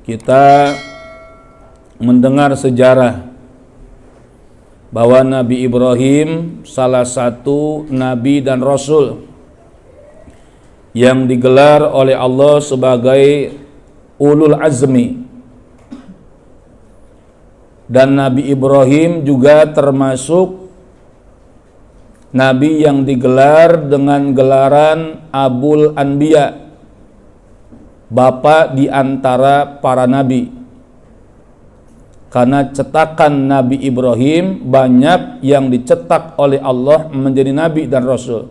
kita mendengar sejarah bahwa Nabi Ibrahim salah satu nabi dan rasul yang digelar oleh Allah sebagai ulul azmi. Dan Nabi Ibrahim juga termasuk nabi yang digelar dengan gelaran Abul Anbiya, bapak di antara para nabi. Karena cetakan Nabi Ibrahim banyak yang dicetak oleh Allah menjadi nabi dan rasul.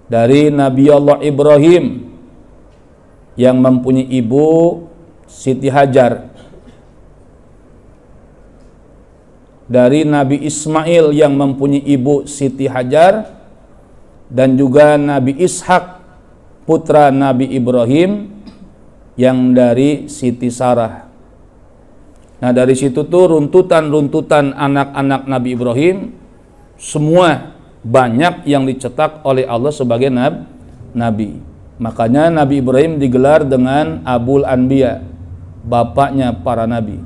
Dari Nabi Allah Ibrahim yang mempunyai ibu Siti Hajar, dari Nabi Ismail yang mempunyai ibu Siti Hajar, dan juga Nabi Ishak putra Nabi Ibrahim yang dari Siti Sarah. Nah, dari situ tuh runtutan-runtutan anak-anak Nabi Ibrahim semua banyak yang dicetak oleh Allah sebagai nabi. Makanya Nabi Ibrahim digelar dengan Abul Anbiya, bapaknya para nabi.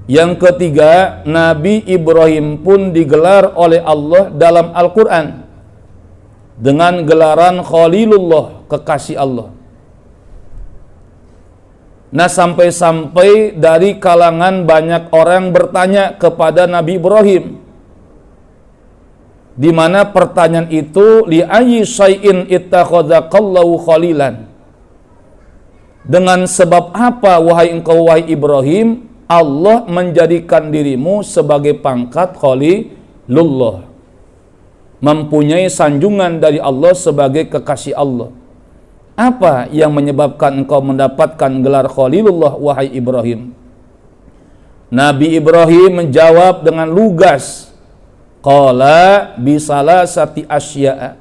Yang ketiga, Nabi Ibrahim pun digelar oleh Allah dalam Al-Quran dengan gelaran Khalilullah, kekasih Allah. Nah, sampai-sampai dari kalangan banyak orang bertanya kepada Nabi Ibrahim, di mana pertanyaan itu, li ayyi syai'in ittakhadhaqallahu khalilan, dengan sebab apa wahai engkau wahai Ibrahim Allah menjadikan dirimu sebagai pangkat Khalilullah, mempunyai sanjungan dari Allah sebagai kekasih Allah. Apa yang menyebabkan engkau mendapatkan gelar Khalilullah wahai Ibrahim? Nabi Ibrahim menjawab dengan lugas, qala bisalasati asya'a,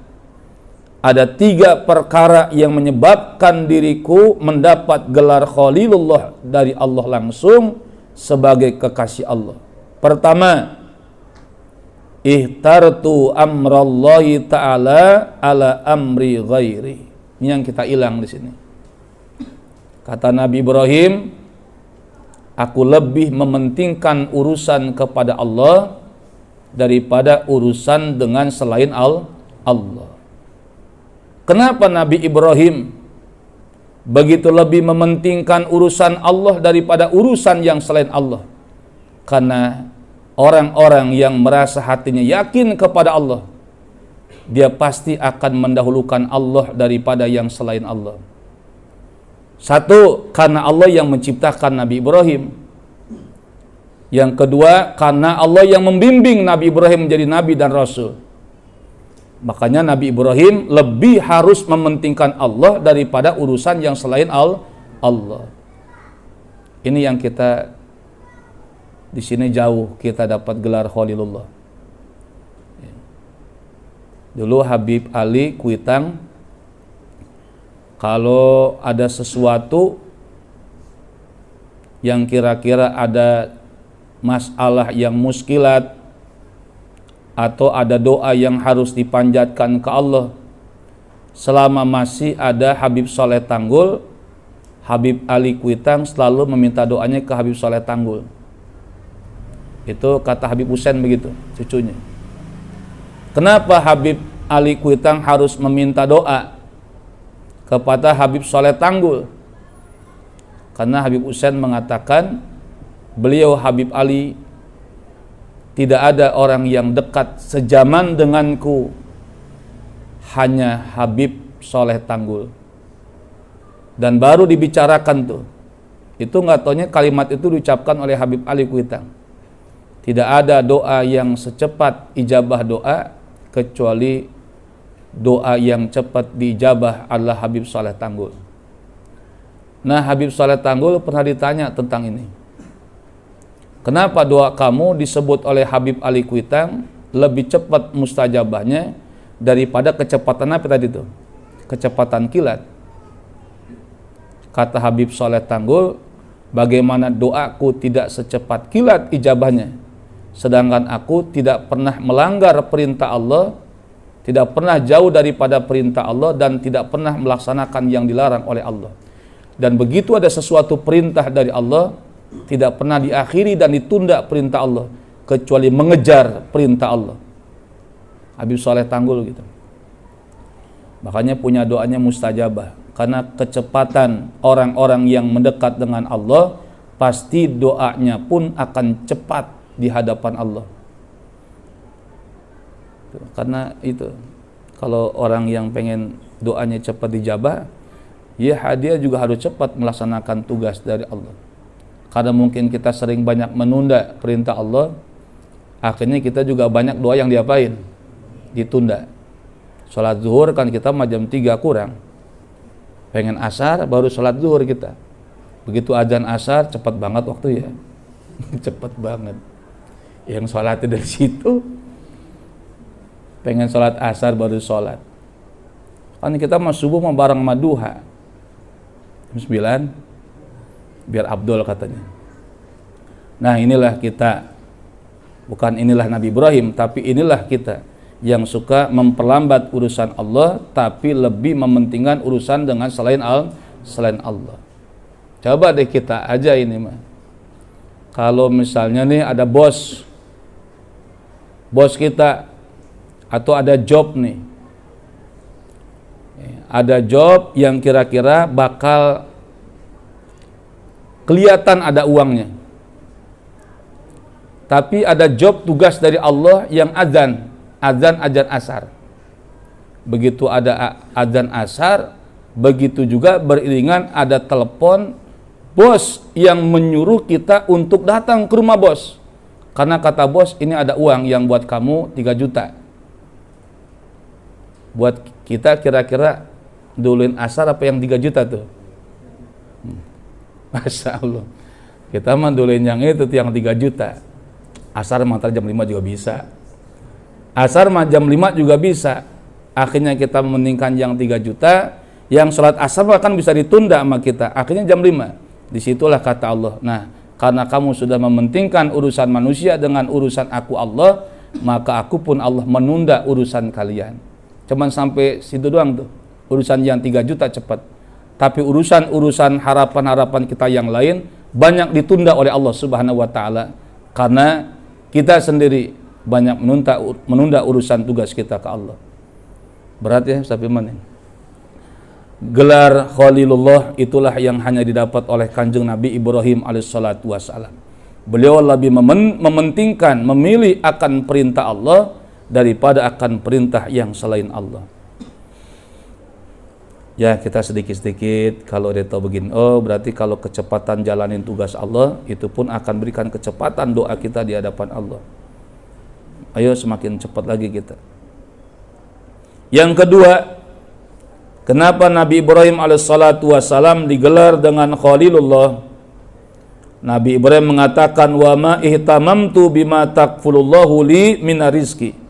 ada 3 perkara yang menyebabkan diriku mendapat gelar Khalilullah dari Allah langsung sebagai kekasih Allah. Pertama, ihtartu amrallahi ta'ala ala amri ghairi. Ini yang kita hilang di sini. Kata Nabi Ibrahim, aku lebih mementingkan urusan kepada Allah daripada urusan dengan selain Allah. Kenapa Nabi Ibrahim begitu lebih mementingkan urusan Allah daripada urusan yang selain Allah? Karena orang-orang yang merasa hatinya yakin kepada Allah, dia pasti akan mendahulukan Allah daripada yang selain Allah. Satu, karena Allah yang menciptakan Nabi Ibrahim. Yang kedua, karena Allah yang membimbing Nabi Ibrahim menjadi nabi dan rasul. Makanya Nabi Ibrahim lebih harus mementingkan Allah daripada urusan yang selain Allah. Ini yang kita di sini jauh kita dapat gelar Khalilullah. Dulu Habib Ali Kuitang, kalau ada sesuatu yang kira-kira ada masalah yang muskilat atau ada doa yang harus dipanjatkan ke Allah, selama masih ada Habib Soleh Tanggul, Habib Ali Kuitang selalu meminta doanya ke Habib Soleh Tanggul. Itu kata Habib Husain begitu, cucunya. Kenapa Habib Ali Kuitang harus meminta doa kepada Habib Soleh Tanggul? Karena Habib Husain mengatakan, beliau Habib Ali, tidak ada orang yang dekat sejaman denganku, hanya Habib Soleh Tanggul. Dan baru dibicarakan tuh, itu nggak taunya kalimat itu diucapkan oleh Habib Ali Kuitang. Tidak ada doa yang secepat ijabah doa kecuali doa yang cepat diijabah adalah Habib Soleh Tanggul. Nah, Habib Soleh Tanggul pernah ditanya tentang ini. Kenapa doa kamu disebut oleh Habib Ali Kuitang lebih cepat mustajabahnya daripada kecepatan apa tadi itu? Kecepatan kilat. Kata Habib Soleh Tanggul, bagaimana doaku tidak secepat kilat ijabahnya, sedangkan aku tidak pernah melanggar perintah Allah, tidak pernah jauh daripada perintah Allah, dan tidak pernah melaksanakan yang dilarang oleh Allah. Dan begitu ada sesuatu perintah dari Allah, tidak pernah diakhiri dan ditunda perintah Allah kecuali mengejar perintah Allah. Habib Saleh Tanggul gitu. Makanya punya doanya mustajabah, karena kecepatan orang-orang yang mendekat dengan Allah pasti doanya pun akan cepat di hadapan Allah. Karena itu, kalau orang yang pengen doanya cepat dijabah, ya dia juga harus cepat melaksanakan tugas dari Allah. Karena mungkin kita sering banyak menunda perintah Allah, akhirnya kita juga banyak doa yang diapain? Ditunda. Sholat zuhur kan kita jam 3 kurang, pengen asar baru sholat zuhur kita. Begitu azan asar cepat banget waktu ya. Cepat banget. Yang sholatnya dari situ, pengen sholat asar baru sholat. Kan kita mau subuh mau bareng sama duha jam 9 biar Abdul katanya. Nah inilah kita, bukan inilah Nabi Ibrahim, tapi inilah kita yang suka memperlambat urusan Allah tapi lebih mementingkan urusan dengan selain Allah. Coba deh kita aja ini mah, kalau misalnya nih ada bos kita, atau ada job nih, ada job yang kira-kira bakal kelihatan ada uangnya, tapi ada job tugas dari Allah yang azan asar. Begitu ada azan asar, begitu juga beriringan ada telepon bos yang menyuruh kita untuk datang ke rumah bos, karena kata bos ini ada uang yang buat kamu 3 juta. Buat kita kira-kira duluin asar apa yang 3 juta tuh? Masya Allah, kita mah duluin yang itu tuh yang 3 juta. Asar mantar jam 5 juga bisa, asar mah jam 5 juga bisa. Akhirnya kita mementingkan yang 3 juta, yang sholat asar kan bisa ditunda sama kita, akhirnya jam 5. Disitulah kata Allah, nah karena kamu sudah mementingkan urusan manusia dengan urusan aku Allah, maka aku pun Allah menunda urusan kalian. Cuman sampai situ doang tuh, urusan yang 3 juta cepat. Tapi urusan harapan-harapan kita yang lain banyak ditunda oleh Allah Subhanahu wa taala, karena kita sendiri banyak menunda urusan tugas kita ke Allah. Berat ya, tapi mana? Gelar Khalilullah itulah yang hanya didapat oleh Kanjeng Nabi Ibrahim alaihissalatu wassalam. Beliau lebih mementingkan, memilih akan perintah Allah daripada akan perintah yang selain Allah. Ya, kita sedikit-sedikit kalau dia tahu begini, oh berarti kalau kecepatan jalanin tugas Allah, itu pun akan berikan kecepatan doa kita di hadapan Allah. Ayo semakin cepat lagi kita. Yang kedua, kenapa Nabi Ibrahim alaihissalatu wassalam digelar dengan Khalilullah? Nabi Ibrahim mengatakan, wa ma ihtamamtu bima takfulullahu li minar rizki.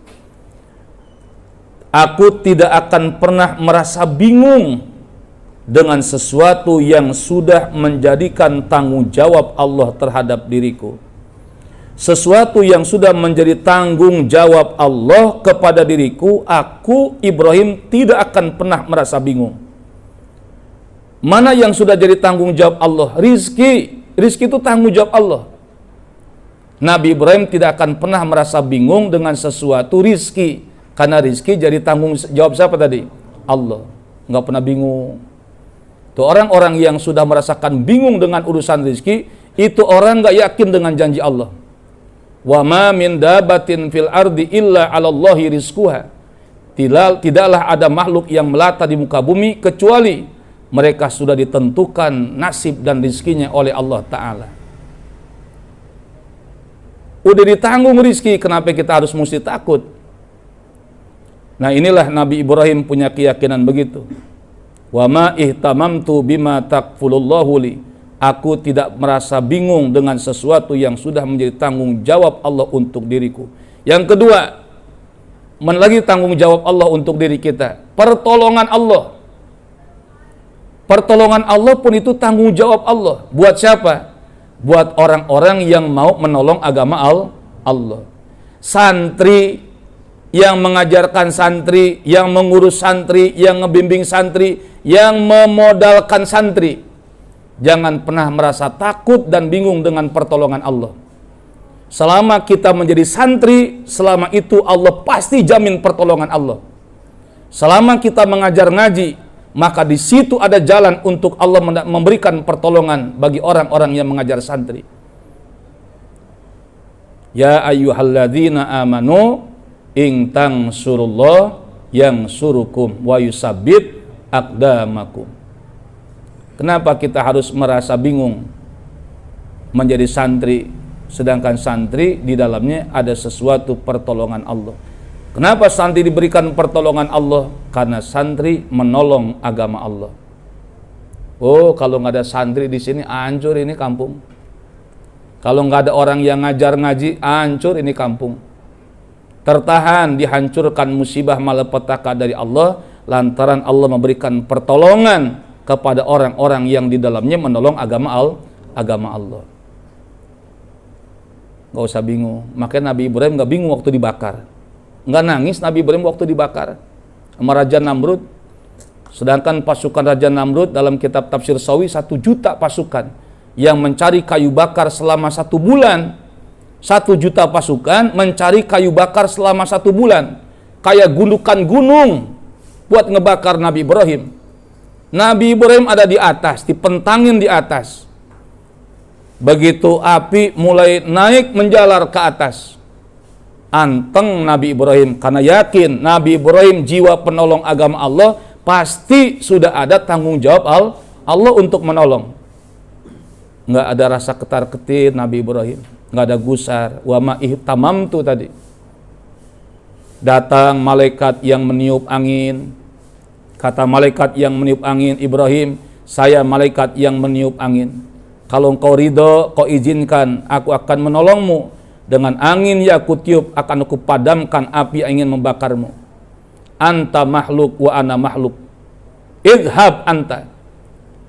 Aku tidak akan pernah merasa bingung dengan sesuatu yang sudah menjadikan tanggung jawab Allah terhadap diriku. Sesuatu yang sudah menjadi tanggung jawab Allah kepada diriku, aku Ibrahim tidak akan pernah merasa bingung. Mana yang sudah jadi tanggung jawab Allah? Rizki itu tanggung jawab Allah. Nabi Ibrahim tidak akan pernah merasa bingung dengan sesuatu rizki, karena rizki jadi tanggung jawab siapa tadi? Allah. Nggak pernah bingung. Tuh orang-orang yang sudah merasakan bingung dengan urusan rizki, itu orang nggak yakin dengan janji Allah. Wa ma min dabatin fil ardi illa 'alallahi rizquha. Tidaklah ada makhluk yang melata di muka bumi kecuali mereka sudah ditentukan nasib dan rizkinya oleh Allah Ta'ala. Udah ditanggung rizki, kenapa kita harus mesti takut? Nah inilah Nabi Ibrahim punya keyakinan begitu. Wa ma ihtamamtu bima takfulullahu li. Aku tidak merasa bingung dengan sesuatu yang sudah menjadi tanggung jawab Allah untuk diriku. Yang kedua, lagi tanggung jawab Allah untuk diri kita, pertolongan Allah. Pertolongan Allah pun itu tanggung jawab Allah. Buat siapa? Buat orang-orang yang mau menolong agama Allah. Santri yang mengajarkan santri, yang mengurus santri, yang ngebimbing santri, yang memodalkan santri. Jangan pernah merasa takut dan bingung dengan pertolongan Allah. Selama kita menjadi santri, selama itu Allah pasti jamin pertolongan Allah. Selama kita mengajar ngaji, maka di situ ada jalan untuk Allah memberikan pertolongan bagi orang-orang yang mengajar santri. Ya ayyuhalladzina amanu in tansurullah yansurukum wa yusabbit aqdamakum. Kenapa kita harus merasa bingung menjadi santri, sedangkan santri di dalamnya ada sesuatu pertolongan Allah? Kenapa santri diberikan pertolongan Allah? Karena santri menolong agama Allah. Oh, kalau nggak ada santri di sini, hancur ini kampung. Kalau nggak ada orang yang ngajar ngaji, hancur ini kampung. Tertahan, dihancurkan musibah malapetaka dari Allah lantaran Allah memberikan pertolongan kepada orang-orang yang di dalamnya menolong agama Allah. Gak usah bingung. Makanya Nabi Ibrahim gak bingung waktu dibakar. Gak nangis Nabi Ibrahim waktu dibakar sama Raja Namrud. Sedangkan pasukan Raja Namrud dalam kitab tafsir Sawi 1 juta pasukan yang mencari kayu bakar selama 1 bulan. 1 juta pasukan mencari kayu bakar selama 1 bulan. Kayak gundukan gunung buat ngebakar Nabi Ibrahim. Nabi Ibrahim ada di atas, dipentangin di atas. Begitu api mulai naik menjalar ke atas, anteng Nabi Ibrahim karena yakin Nabi Ibrahim jiwa penolong agama Allah, pasti sudah ada tanggung jawab Allah untuk menolong. Nggak ada rasa ketar-ketir Nabi Ibrahim, nggak ada gusar. Wa ma ihtamamtu tadi. Datang malaikat yang meniup angin. Kata malaikat yang meniup angin, Ibrahim, saya malaikat yang meniup angin. Kalau engkau ridho, kau izinkan, aku akan menolongmu. Dengan angin yang aku tiup, akan aku padamkan api yang ingin membakarmu. Anta makhluk wa ana makhluk. Idhab anta.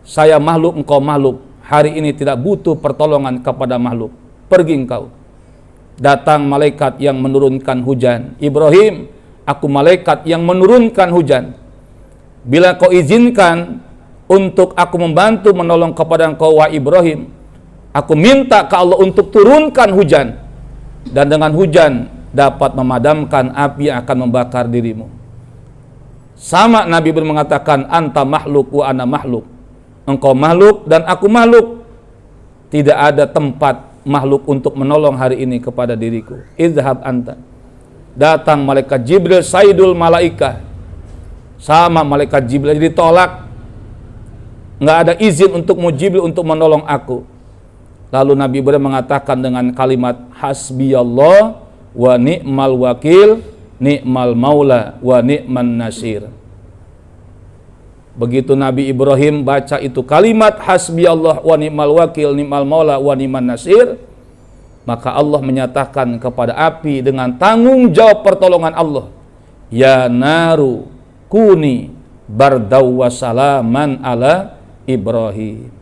Saya makhluk, engkau makhluk. Hari ini tidak butuh pertolongan kepada makhluk. Pergi engkau. Datang malaikat yang menurunkan hujan. Ibrahim, aku malaikat yang menurunkan hujan. Bila kau izinkan untuk aku membantu menolong kepada engkau wa Ibrahim, aku minta ke Allah untuk turunkan hujan, dan dengan hujan dapat memadamkan api yang akan membakar dirimu. Sama Nabi Ibrahim mengatakan, anta makhluk wa ana makhluk. Engkau makhluk dan aku makhluk. Tidak ada tempat makhluk untuk menolong hari ini kepada diriku. Idhab anta. Datang malaikat Jibril Sayyidul Malaikah. Sama malaikat Jibril ditolak. Nggak ada izin untuk Jibril untuk menolong aku. Lalu Nabi Ibrahim mengatakan dengan kalimat hasbiyallah wa ni'mal wakil, ni'mal maula wa ni'man nasir. Begitu Nabi Ibrahim baca itu kalimat hasbiyallah wa ni'mal wakil, ni'mal maula wa ni'man nasir, maka Allah menyatakan kepada api dengan tanggung jawab pertolongan Allah, ya naru kuni bardaw wa salaman ala Ibrahim.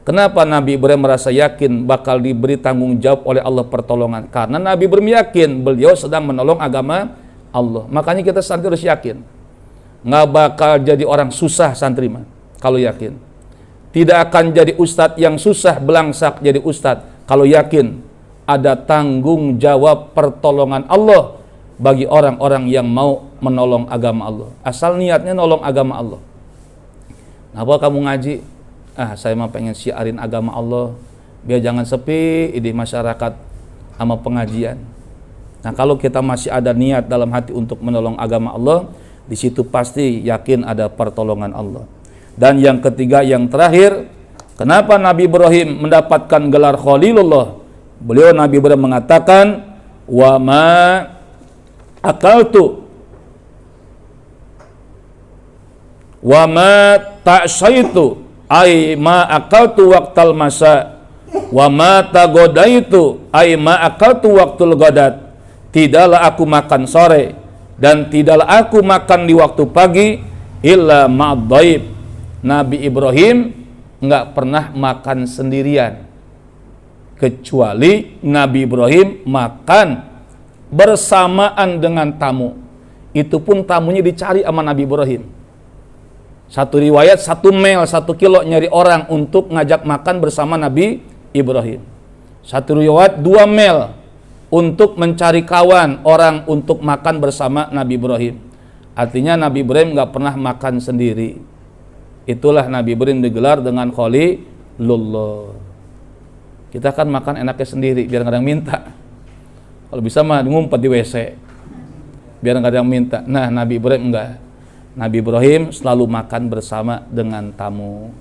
Kenapa Nabi Ibrahim merasa yakin bakal diberi tanggung jawab oleh Allah pertolongan? Karena Nabi Ibrahim yakin beliau sedang menolong agama Allah. Makanya kita santri harus yakin. Nggak bakal jadi orang susah santri mah kalau yakin. Tidak akan jadi ustadz yang susah belangsak jadi ustadz kalau yakin ada tanggung jawab pertolongan Allah bagi orang-orang yang mau menolong agama Allah. Asal niatnya nolong agama Allah. Kenapa kamu ngaji? Saya mah pengen syiarin agama Allah biar jangan sepi di masyarakat sama pengajian. Nah, kalau kita masih ada niat dalam hati untuk menolong agama Allah, di situ pasti yakin ada pertolongan Allah. Dan yang ketiga, yang terakhir, kenapa Nabi Ibrahim mendapatkan gelar Khalilullah? Beliau Nabi Ibrahim mengatakan, wa ma akaltu wa ma ta'saitu ay ma akaltu waqtal masa wa ma tagodaitu ay ma akaltu waqtul godat. Tidaklah aku makan sore dan tidaklah aku makan di waktu pagi illa ma'adhaib. Nabi Ibrahim enggak pernah makan sendirian, kecuali Nabi Ibrahim makan bersamaan dengan tamu. Itu pun tamunya dicari sama Nabi Ibrahim. Satu riwayat 1 mil 1 kilo nyari orang untuk ngajak makan bersama Nabi Ibrahim. Satu riwayat 2 mil untuk mencari kawan orang untuk makan bersama Nabi Ibrahim. Artinya Nabi Ibrahim nggak pernah makan sendiri. Itulah Nabi Ibrahim digelar dengan Khalilullah. Kita kan makan enaknya sendiri biar nggak ada yang minta. Kalau bisa mah ngumpet di WC biar nggak ada yang minta. Nah, Nabi Ibrahim enggak. Nabi Ibrahim selalu makan bersama dengan tamu.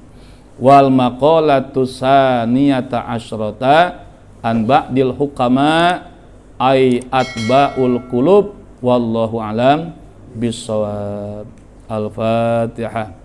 Wal maqalatu saniyata asyrata an ba'dil hukama ay atba'ul qulub wallahu alam bissawab. Al-Fatihah.